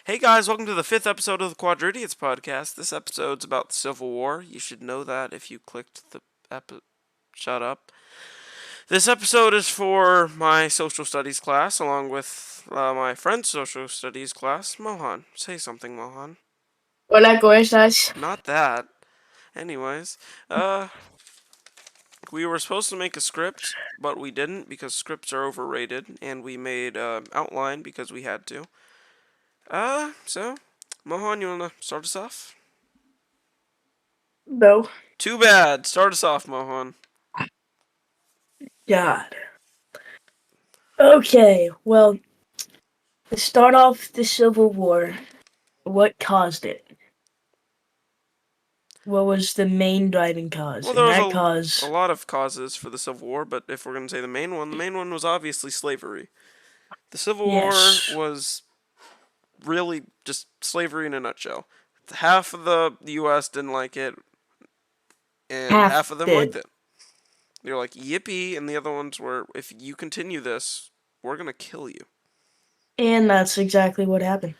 Hey guys, welcome to the 5th episode of the Quadridiots podcast. This episode's about the Civil War. You should know that if you clicked the Shut up. This episode is for my social studies class, along with my friend's social studies class, Mohan. Say something, Mohan. Hola, ¿cómo estás? Not that. Anyways, we were supposed to make a script, but we didn't because scripts are overrated, and we made outline because we had to. So, Mohan, you wanna start us off? No. Too bad. Start us off, Mohan. God. Okay, well, to start off the Civil War, what caused it? What was the main driving cause? Well, there And was that a cause, lot of causes for the Civil War, but if we're going to say the main one was obviously slavery. The Civil War yes, was really just slavery in a nutshell. Half of the U.S. didn't like it, and half half of them liked did. it. They're like, yippee, and the other ones were, if you continue this, we're going to kill you. And that's exactly what happened.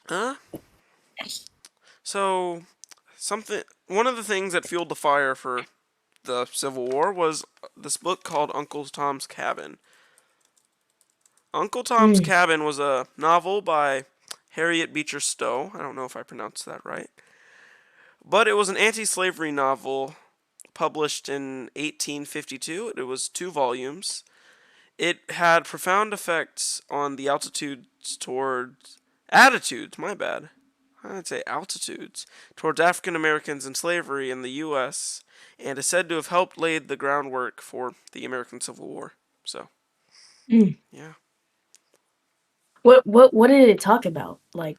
Huh? So, one of the things that fueled the fire for the Civil War was this book called Uncle Tom's Cabin. Uncle Tom's Mm. Cabin was a novel by Harriet Beecher Stowe. I don't know if I pronounced that right. But it was an anti slavery novel published in 1852. It was 2 volumes. It had profound effects on the attitudes, my bad. I'd say altitudes, towards African Americans in slavery in the U.S., and is said to have helped lay the groundwork for the American Civil War. So, Mm. yeah. What did it talk about? Like,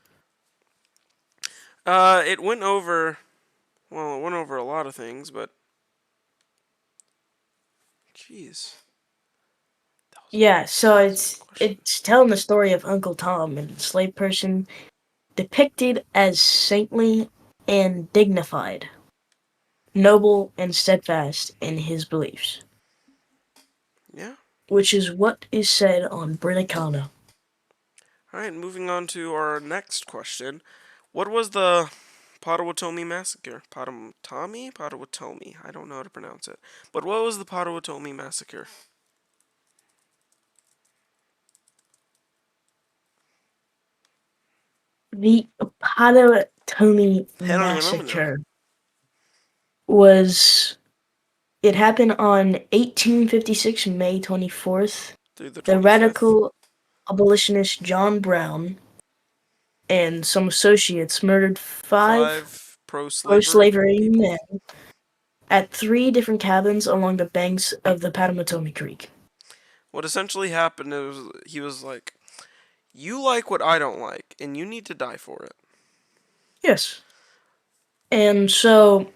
It went over, well, it went over a lot of things, but, jeez. That was yeah, so a it's good question. it's telling the story of Uncle Tom, an enslaved person depicted as saintly and dignified, noble and steadfast in his beliefs, Yeah. which is what is said on Britannica. Alright, moving on to our next question. What was the Potawatomi Massacre? Potawatomi? Potawatomi. I don't know how to pronounce it. But what was the Potawatomi Massacre? The Potawatomi I don't even know. Massacre was it happened on 1856, May 24th. Through the The 25th? radical abolitionist John Brown and some associates murdered 5 5 pro slavery pro-slavery people. men at 3 different cabins along the banks of the Potawatomi Creek. What essentially happened is he was like, you like what I don't like, and you need to die for it. Yes. And so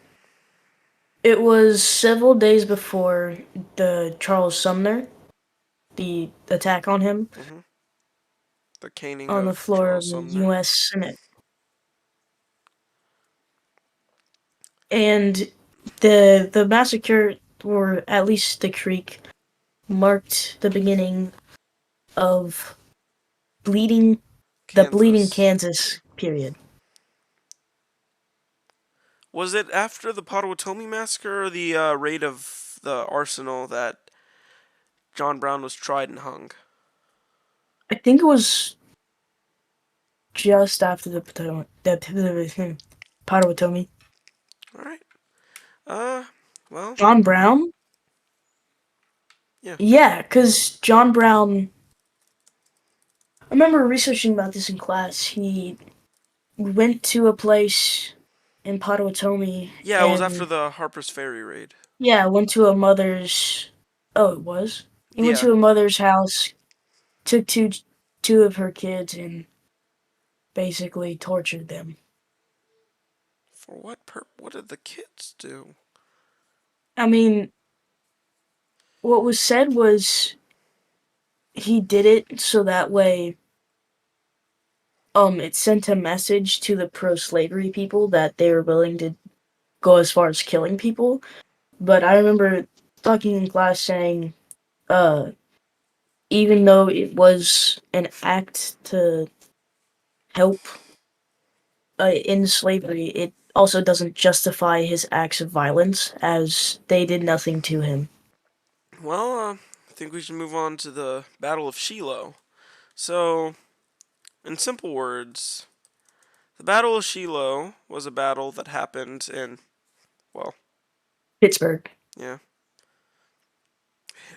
it was several days before the Charles Sumner, the attack on him Hmm. The caning on the of floor of Charles the Sumner. U.S. Senate. And the massacre, or at least the creek, marked the beginning of bleeding the bleeding Kansas. Kansas period. Was it after the Potawatomi Massacre or the raid of the arsenal that John Brown was tried and hung? I think it was just after the Potawatomi. Alright. Uh, well, John Brown? yeah. Yeah, because John Brown. I remember researching about this in class. He went to a place in Potawatomi Yeah, it was after and the Harper's Ferry raid. yeah, went to a mother's. Oh, it was. He went Yeah. to a mother's house, took two of her kids, and basically tortured them. For what did the kids do? I mean, what was said was he did it so that way it sent a message to the pro-slavery people that they were willing to go as far as killing people. But I remember talking in class saying, uh, even though it was an act to help in slavery, it also doesn't justify his acts of violence, as they did nothing to him. Well, I think we should move on to the Battle of Shiloh. So, in simple words, the Battle of Shiloh was a battle that happened in, well, Pittsburgh. yeah,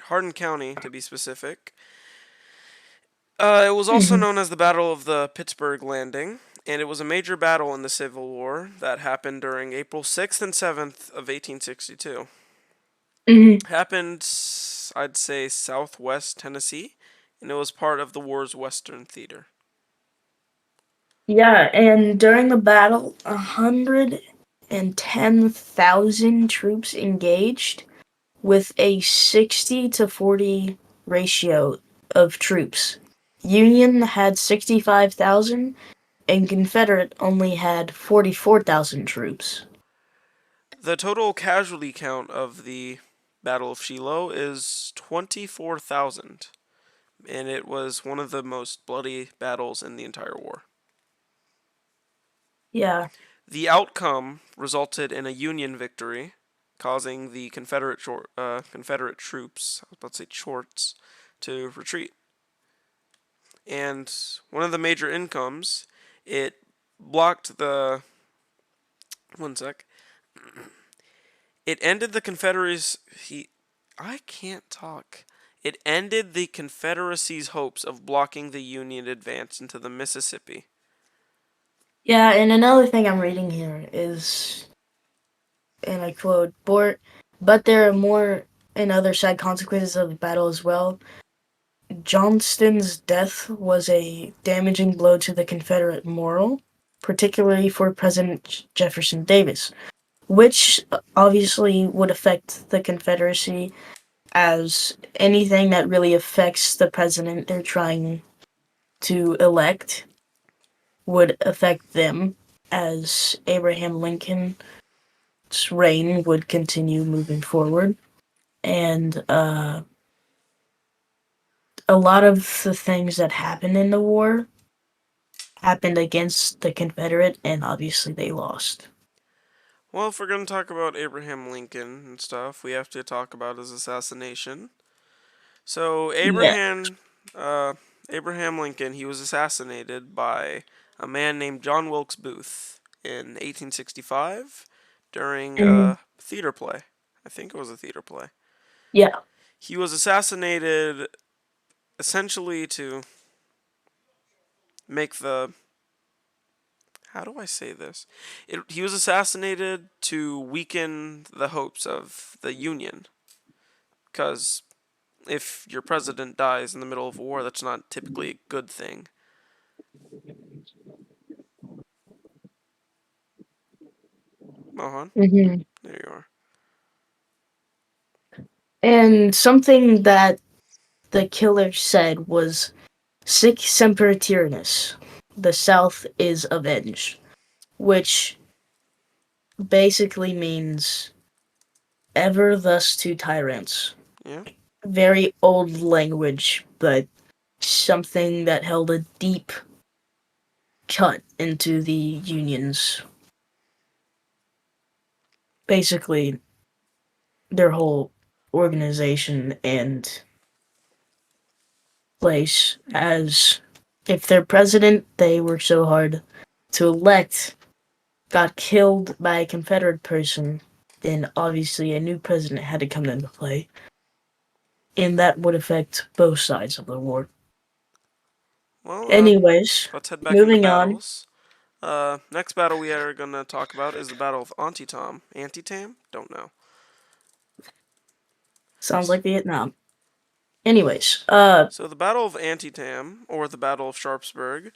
Hardin County to be specific. It was also Hmm. known as the Battle of the Pittsburgh Landing, and it was a major battle in the Civil War that happened during April 6th and 7th of 1862. Hmm. Happened, I'd say, southwest Tennessee, and it was part of the war's Western Theater. Yeah, and during the battle, 110,000 troops engaged with a 60-40 ratio of troops. Union had 65,000 and Confederate only had 44,000 troops. The total casualty count of the Battle of Shiloh is 24,000, and it was one of the most bloody battles in the entire war. Yeah. The outcome resulted in a Union victory, causing the Confederate troops, I was about to say chorts, to retreat. And one of the major incomes, it blocked the. One sec. It ended the Confederacy's. I can't talk. It ended the Confederacy's hopes of blocking the Union advance into the Mississippi. Yeah, and another thing I'm reading here is, and I quote, but there are more and other sad consequences of the battle as well. Johnston's death was a damaging blow to the Confederate moral, particularly for President Jefferson Davis, which obviously would affect the Confederacy, as anything that really affects the president they're trying to elect would affect them, as Abraham Lincoln's reign would continue moving forward. And a lot of the things that happened in the war happened against the Confederate, and obviously they lost. Well, if we're going to talk about Abraham Lincoln and stuff, we have to talk about his assassination. So Yeah. Uh, Abraham Lincoln, he was assassinated by a man named John Wilkes Booth in 1865 during Mhm. a theater play. I think it was a theater play. Yeah. He was assassinated essentially to make the. How do I say this? He was assassinated to weaken the hopes of the Union. Because if your president dies in the middle of a war, that's not typically a good thing. Mohan, Hmm. there you are. And something that the killer said was "Sic semper tyrannis," the South is avenged, which basically means ever thus to tyrants. Yeah. Very old language, but something that held a deep cut into the Union's, basically their whole organization and place, as if their president they were so hard to elect got killed by a Confederate person, then obviously a new president had to come into play, and that would affect both sides of the war. Well, Anyways, let's head back into moving on. battles. Next battle we are gonna talk about is the Battle of Antietam. Antietam? Don't know. Sounds S- like Vietnam. Anyways, So the Battle of Antietam, or the Battle of Sharpsburg,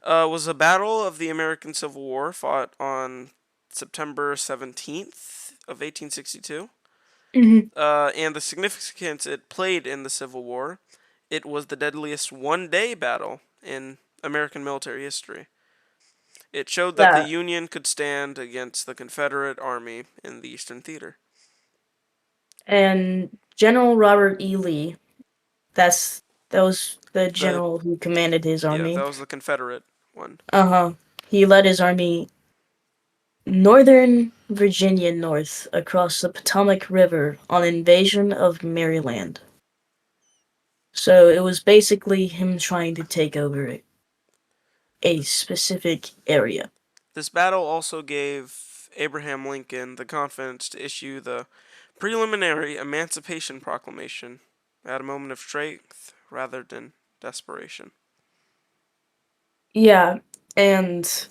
was a battle of the American Civil War fought on September 17th of 1862. mhm, And the significance it played in the Civil War, it was the deadliest one-day battle in American military history. It showed that the yeah, Union could stand against the Confederate Army in the Eastern Theater. and General Robert E. Lee, that was the The general who commanded his Yeah, that army. was the Confederate. one. Uh-huh. He led his army Northern Virginia north across the Potomac River on invasion of Maryland. So it was basically him trying to take over a specific area. This battle also gave Abraham Lincoln the confidence to issue the preliminary Emancipation Proclamation at a moment of strength rather than desperation. Yeah, and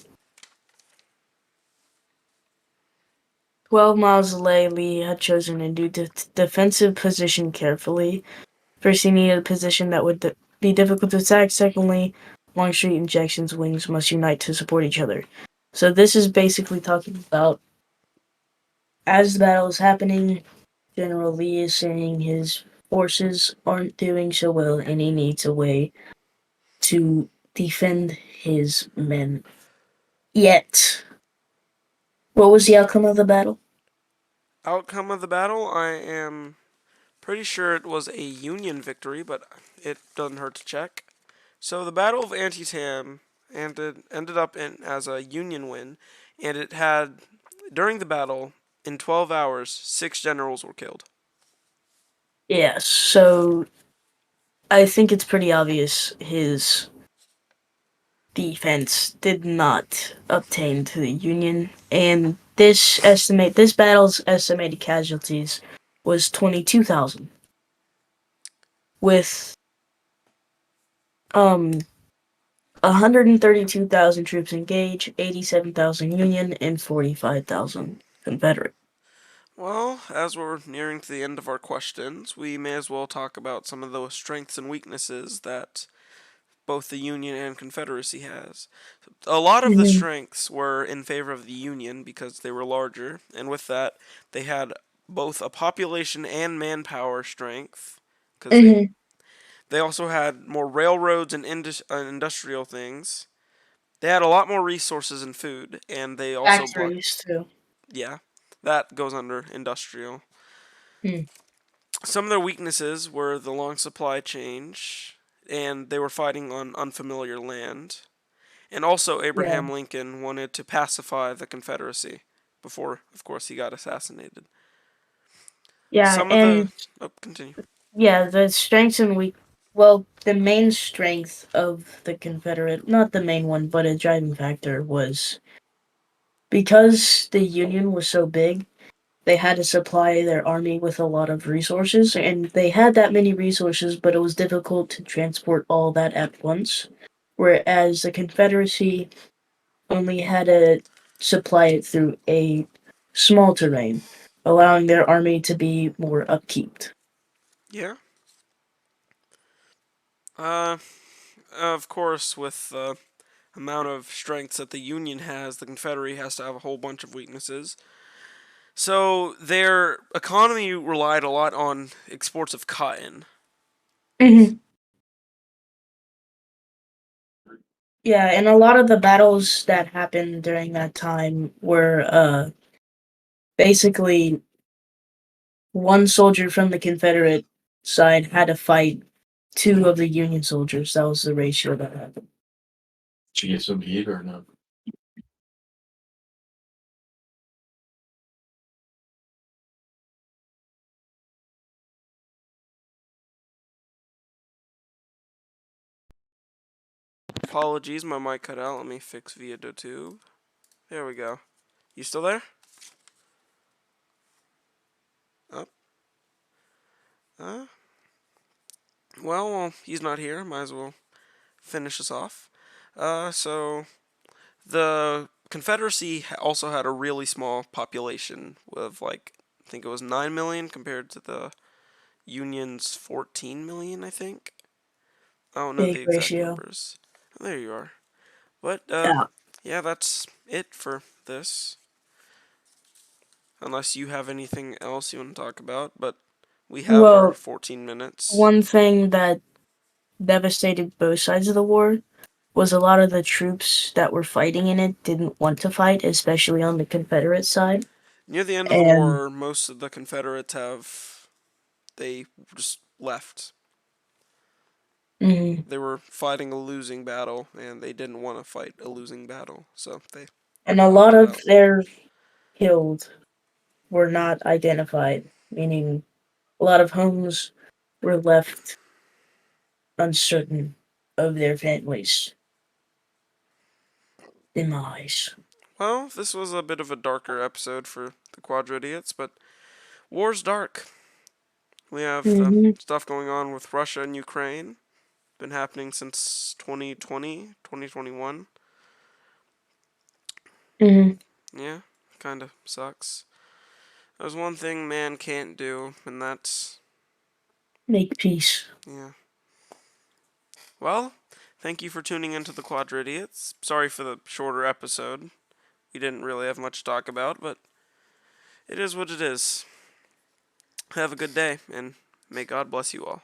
12 miles away, Lee had chosen a new defensive position carefully. First, he needed a position that would be difficult to attack. Secondly, Longstreet and Jackson's wings must unite to support each other. So this is basically talking about as the battle is happening, General Lee is saying his forces aren't doing so well and he needs a way to defend his men. Yet, what was the outcome of the battle? Outcome of the battle, I am pretty sure it was a Union victory, but it doesn't hurt to check. So the Battle of Antietam ended up as a Union win, and it had, during the battle, in 12 hours, 6 generals were killed. Yes, so I think it's pretty obvious his defense did not obtain to the Union, and this battle's estimated casualties was 22,000, with 132,000 troops engaged, 87,000 Union, and 45,000 Confederate. Well, as we're nearing to the end of our questions, we may as well talk about some of the strengths and weaknesses that both the Union and Confederacy has. A lot of the Mm-hmm. strengths were in favor of the Union because they were larger, and with that, they had both a population and manpower strength because Mm-hmm. they also had more railroads and industrial things. They had a lot more resources and food, and they also blocked. Factories too. Yeah, that goes under industrial. Hmm. Some of their weaknesses were the long supply chain, and they were fighting on unfamiliar land. And also, Yeah. Abraham Lincoln wanted to pacify the Confederacy before, of course, he got assassinated. Yeah, Some of the. and Oh, continue. yeah, the strengths and weak. Well, the main strength of the Confederate, not the main one, but a driving factor was because the Union was so big, they had to supply their army with a lot of resources, and they had that many resources, but it was difficult to transport all that at once. Whereas the Confederacy only had to supply it through a small terrain, allowing their army to be more upkeep. Yeah. Uh, of course, with the amount of strengths that the Union has, the Confederacy has to have a whole bunch of weaknesses. So their economy relied a lot on exports of cotton. Hmm. Yeah, and a lot of the battles that happened during that time were basically one soldier from the Confederate side had to fight two of the Union soldiers. That was the ratio that happened. Did you get some heat or no? Apologies, my mic cut out. Let me fix via DodecaDev. There we go. You still there? Oh. Uh, well, he's not here. Might as well finish this off. So the Confederacy also had a really small population of like I think it was 9 million compared to the Union's 14 million, I think. I don't know Big the exact ratio. numbers. There you are. But Yeah. yeah, that's it for this. Unless you have anything else you want to talk about, but we have our Well, 14 minutes. one thing that devastated both sides of the war was a lot of the troops that were fighting in it didn't want to fight, especially on the Confederate side. Near the end of the And war, most of the Confederates they just left. Mm-hmm. They were fighting a losing battle, and they didn't want to fight a losing battle, so they And a lot opted of out. their killed were not identified, meaning a lot of homes were left uncertain of their families' demise. Well, this was a bit of a darker episode for the Quadridiots, but war's dark. We have the Mm-hmm. stuff going on with Russia and Ukraine. Been happening since 2020, 2021. Mm-hmm. Yeah, kind of sucks. There's one thing man can't do, and that's, Make peace. yeah. Well, thank you for tuning into the Quadridiots. Sorry for the shorter episode. We didn't really have much to talk about, but it is what it is. Have a good day, and may God bless you all.